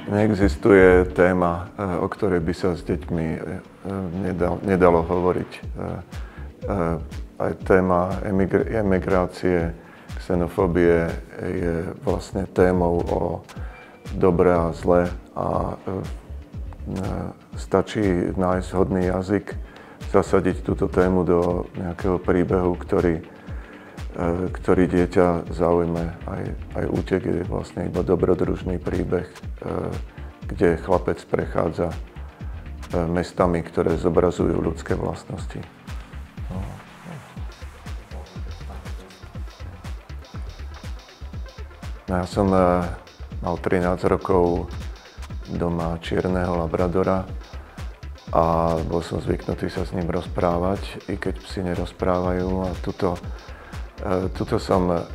Neexistuje téma, o ktorej by sa s deťmi nedalo hovoriť. Aj téma emigrácie, xenofóbie je vlastne témou o dobre a zle a stačí nájsť vhodný jazyk, zasadiť túto tému do nejakého príbehu, ktorý dieťa zaujme. Aj Útek je vlastne iba dobrodružný príbeh, kde chlapec prechádza mestami, ktoré zobrazujú ľudské vlastnosti. No, ja som mal 13 rokov doma čierneho labradora a bol som zvyknutý sa s ním rozprávať, i keď psi nerozprávajú. A tuto som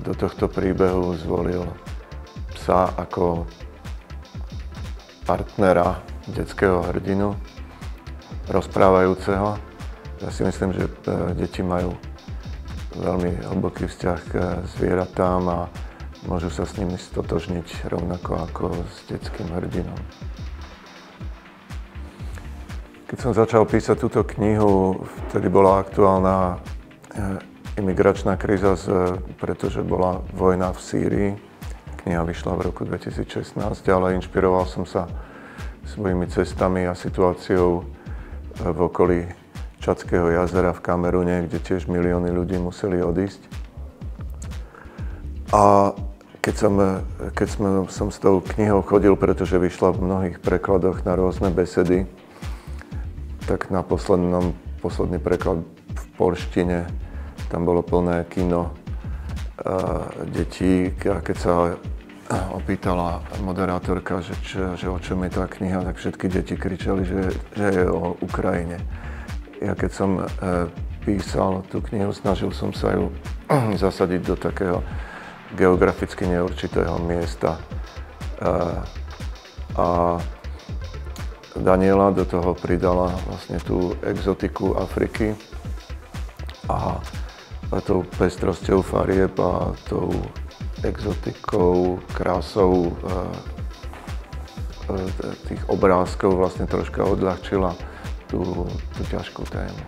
do tohto príbehu zvolil psa ako partnera detského hrdinu, rozprávajúceho. Ja si myslím, že deti majú veľmi hlboký vzťah k zvieratám a môžu sa s nimi stotožniť rovnako ako s detským hrdinom. Keď som začal písať túto knihu, vtedy bola aktuálna imigračná kríza, pretože bola vojna v Sýrii. Kniha vyšla v roku 2016, ale inšpiroval som sa svojimi cestami a situáciou v okolí Čadského jazera v Kamerune, kde tiež milióny ľudí museli odísť. A keď som s tou knihou chodil, pretože vyšla v mnohých prekladoch na rôzne besedy, tak na posledný preklad v poľštine, tam bolo plné kino detí. A keď sa opýtala moderátorka, že o čom je tá kniha, tak všetky deti kričali, že je o Ukrajine. Ja keď som písal tú knihu, snažil som sa ju zasadiť do takého geograficky neurčitého miesta. A Daniela do toho pridala vlastne tú exotiku Afriky a tou pestrosťou farieb a tou exotikou, krásou tých obrázkov vlastne troška odľahčila tú ťažkú tému.